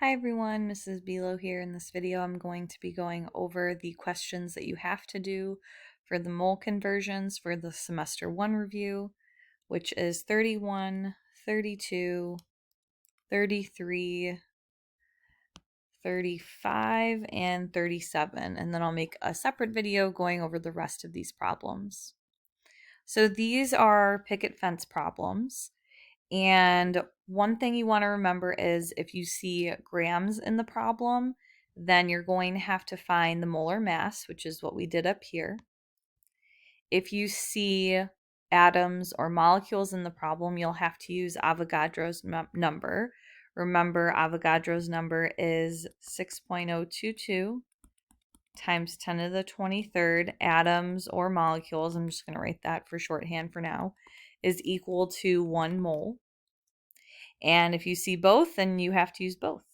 Hi everyone, Mrs. Bilo here. In this video, I'm going to be going over the questions that you have to do for the mole conversions for the semester 1 review, which is 31, 32, 33, 35, and 37. And then I'll make a separate video going over the rest of these problems. So these are picket fence problems. And one thing you want to remember is if you see grams in the problem, then you're going to have to find the molar mass, which is what we did up here. If you see atoms or molecules in the problem, you'll have to use Avogadro's number. Remember, Avogadro's number is 6.022 times 10 to the 23rd atoms or molecules, I'm just going to write that for shorthand for now, is equal to 1 mole. And if you see both, then you have to use both.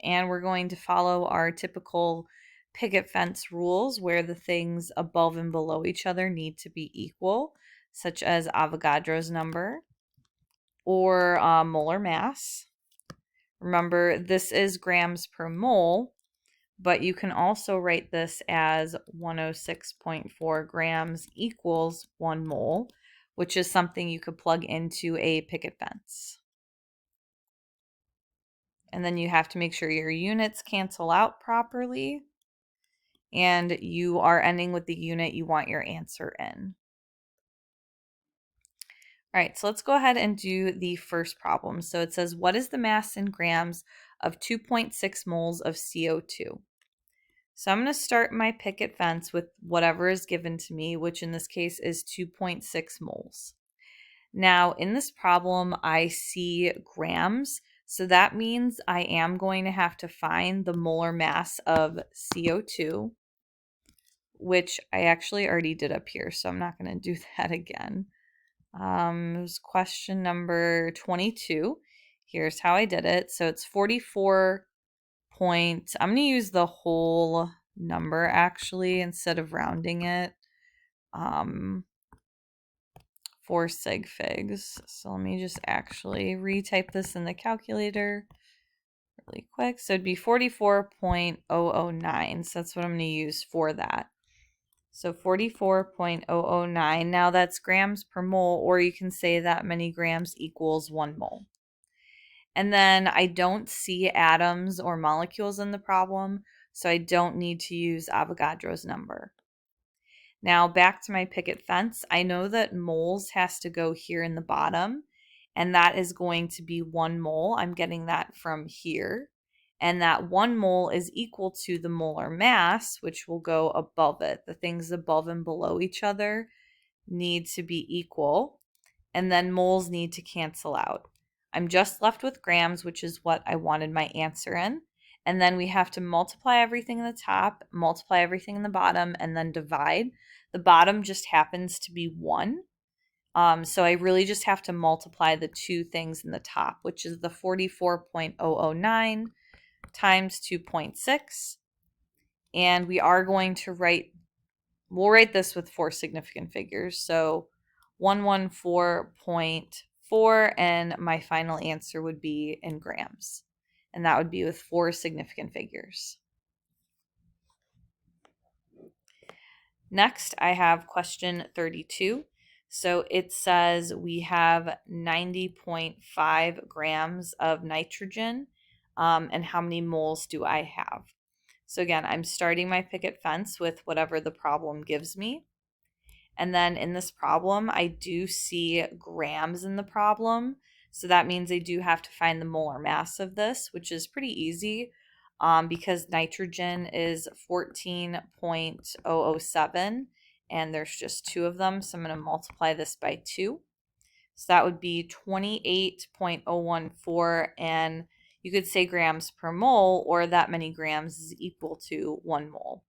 And we're going to follow our typical picket fence rules where the things above and below each other need to be equal, such as Avogadro's number or molar mass. Remember, this is grams per mole, but you can also write this as 106.4 grams equals 1 mole, which is something you could plug into a picket fence. And then you have to make sure your units cancel out properly. And you are ending with the unit you want your answer in. All right, so let's go ahead and do the first problem. So it says, what is the mass in grams of 2.6 moles of CO2? So I'm going to start my picket fence with whatever is given to me, which in this case is 2.6 moles. Now, in this problem, I see grams. So that means I am going to have to find the molar mass of CO2, which I actually already did up here, so I'm not going to do that again. It was question number 22. Here's how I did it. So it's 44 point, I'm going to use the whole number actually instead of rounding it. 4 sig figs. So let me just actually retype this in the calculator really quick. So it'd be 44.009. So that's what I'm going to use for that. So 44.009. Now that's grams per mole, or you can say that many grams equals 1 mole. And then I don't see atoms or molecules in the problem, so I don't need to use Avogadro's number. Now back to my picket fence. I know that moles has to go here in the bottom, and that is going to be 1 mole. I'm getting that from here. And that 1 mole is equal to the molar mass, which will go above it. The things above and below each other need to be equal, and then moles need to cancel out. I'm just left with grams, which is what I wanted my answer in. And then we have to multiply everything in the top, multiply everything in the bottom, and then divide. The bottom just happens to be 1. So I really just have to multiply the two things in the top, which is the 44.009 times 2.6. And we are going to we'll write this with 4 significant figures. So 114.4, and my final answer would be in grams. And that would be with 4 significant figures. Next, I have question 32. So it says we have 90.5 grams of nitrogen, and how many moles do I have? So again, I'm starting my picket fence with whatever the problem gives me. And then in this problem, I do see grams in the problem. So that means I do have to find the molar mass of this, which is pretty easy because nitrogen is 14.007 and there's just 2 of them. So I'm going to multiply this by 2. So that would be 28.014, and you could say grams per mole, or that many grams is equal to 1 mole.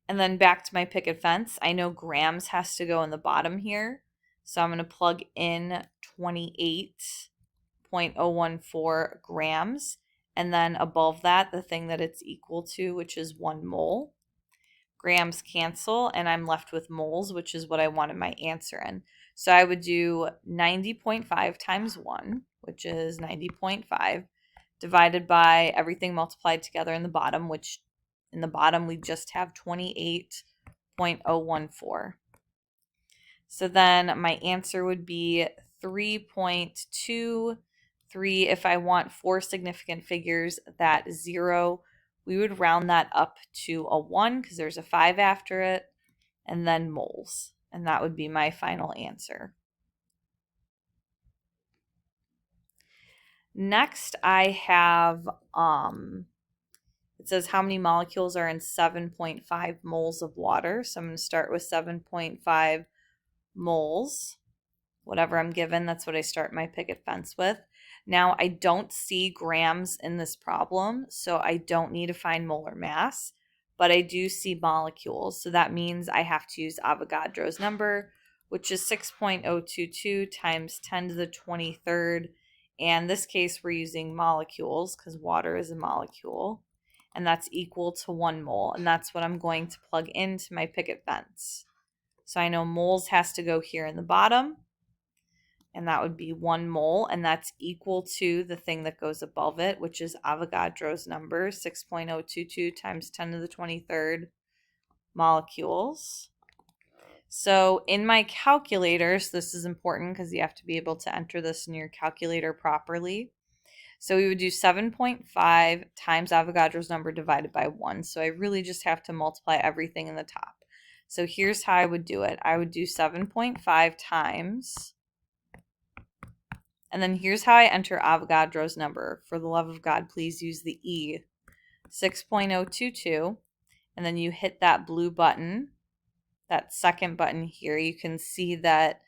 And then back to my picket fence. I know grams has to go in the bottom here. So I'm going to plug in 28.014 grams. And then above that, the thing that it's equal to, which is 1 mole. Grams cancel, and I'm left with moles, which is what I wanted my answer in. So I would do 90.5 times 1, which is 90.5, divided by everything multiplied together in the bottom, which in the bottom we just have 28.014. So then my answer would be 3.23. If I want 4 significant figures, that 0, we would round that up to a 1 because there's a 5 after it, and then moles. And that would be my final answer. Next, I have, it says how many molecules are in 7.5 moles of water. So I'm going to start with 7.5 moles. Whatever I'm given, that's what I start my picket fence with. Now, I don't see grams in this problem, so I don't need to find molar mass, but I do see molecules. So that means I have to use Avogadro's number, which is 6.022 times 10 to the 23rd. And in this case, we're using molecules because water is a molecule. And that's equal to 1 mole. And that's what I'm going to plug into my picket fence. So I know moles has to go here in the bottom. And that would be 1 mole. And that's equal to the thing that goes above it, which is Avogadro's number, 6.022 times 10 to the 23rd molecules. So in my calculators, this is important because you have to be able to enter this in your calculator properly. So we would do 7.5 times Avogadro's number divided by 1. So I really just have to multiply everything in the top. So here's how I would do it. I would do 7.5 times, and then here's how I enter Avogadro's number. For the love of God, please use the E. 6.022, and then you hit that blue button, that second button here. You can see that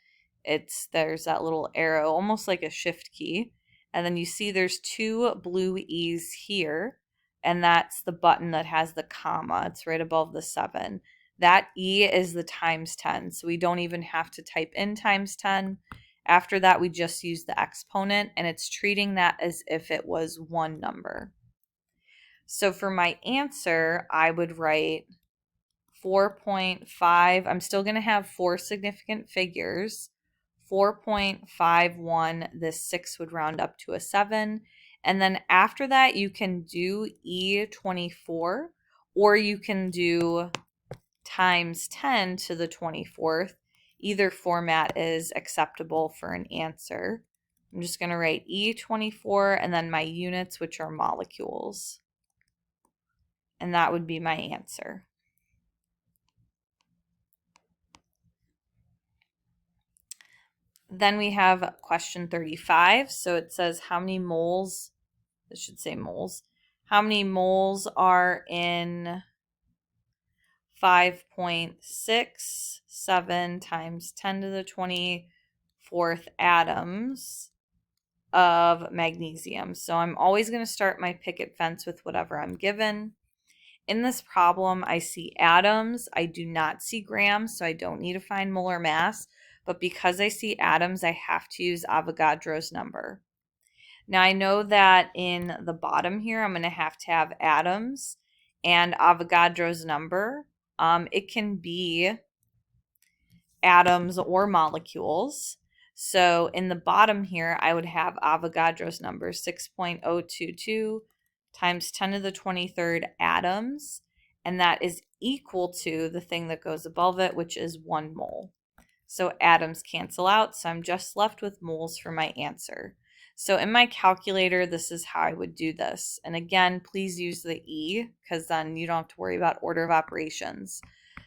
there's that little arrow, almost like a shift key. And then you see there's 2 blue E's here, and that's the button that has the comma. It's right above the 7. That E is the times 10, so we don't even have to type in times 10. After that, we just use the exponent, and it's treating that as if it was one number. So for my answer, I would write 4.5. I'm still going to have 4 significant figures. 4.51, this 6 would round up to a 7. And then after that, you can do E24, or you can do times 10 to the 24th. Either format is acceptable for an answer. I'm just going to write E24 and then my units, which are molecules. And that would be my answer. Then we have question 35. So it says how many moles, this should say moles, how many moles are in 5.67 times 10 to the 24th atoms of magnesium. So I'm always going to start my picket fence with whatever I'm given. In this problem, I see atoms. I do not see grams, so I don't need to find molar mass. But because I see atoms, I have to use Avogadro's number. Now I know that in the bottom here, I'm going to have atoms and Avogadro's number. It can be atoms or molecules. So in the bottom here, I would have Avogadro's number, 6.022 times 10 to the 23rd atoms. And that is equal to the thing that goes above it, which is 1 mole. So atoms cancel out, so I'm just left with moles for my answer. So in my calculator, this is how I would do this. And again, please use the E, because then you don't have to worry about order of operations.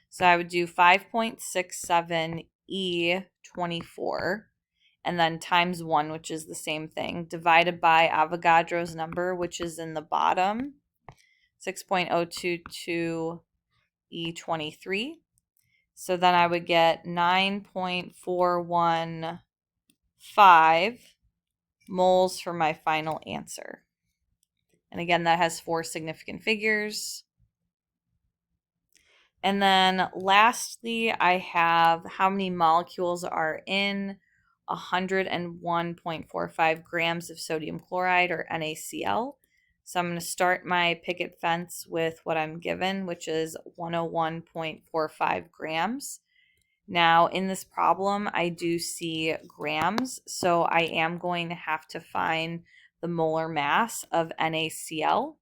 So I would do 5.67 E24, and then times 1, which is the same thing, divided by Avogadro's number, which is in the bottom, 6.022 E23. So then I would get 9.415 moles for my final answer. And again, that has 4 significant figures. And then lastly, I have how many molecules are in 101.45 grams of sodium chloride, or NaCl. So I'm going to start my picket fence with what I'm given, which is 101.45 grams. Now in this problem, I do see grams, so I am going to have to find the molar mass of NaCl.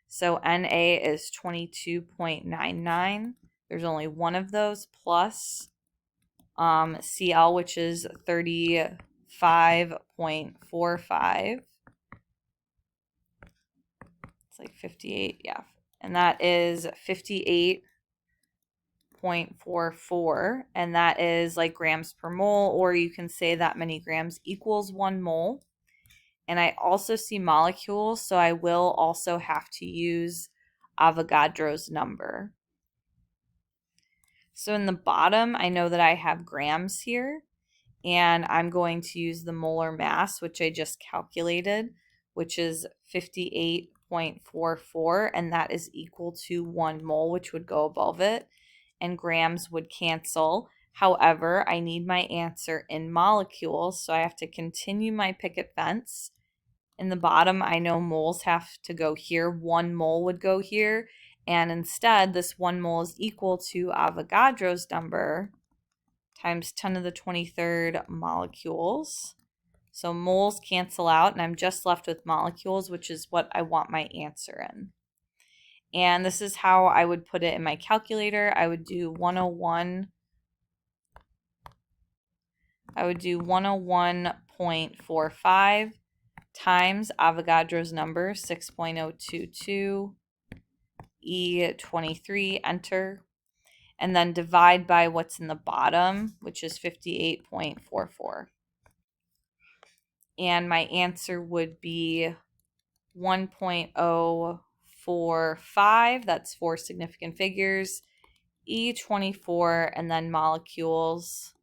So Na is 22.99. There's only one of those, plus Cl, which is 35.45. It's like 58, yeah. And that is 58.44. And that is like grams per mole, or you can say that many grams equals 1 mole. And I also see molecules, so I will also have to use Avogadro's number. So in the bottom, I know that I have grams here, and I'm going to use the molar mass, which I just calculated, which is 58.44, and that is equal to 1 mole, which would go above it, and grams would cancel. However, I need my answer in molecules, so I have to continue my picket fence. In the bottom, I know moles have to go here. 1 mole would go here. And instead, this 1 mole is equal to Avogadro's number times 10 to the 23rd molecules. So moles cancel out, and I'm just left with molecules, which is what I want my answer in. And this is how I would put it in my calculator. I would do 101.45 times Avogadro's number, 6.022, E23, enter, and then divide by what's in the bottom, which is 58.44. And my answer would be 1.045, that's 4 significant figures, E24, and then molecules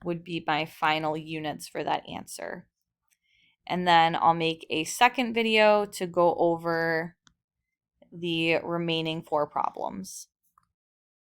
would be my final units for that answer. And then I'll make a second video to go over the remaining 4 problems.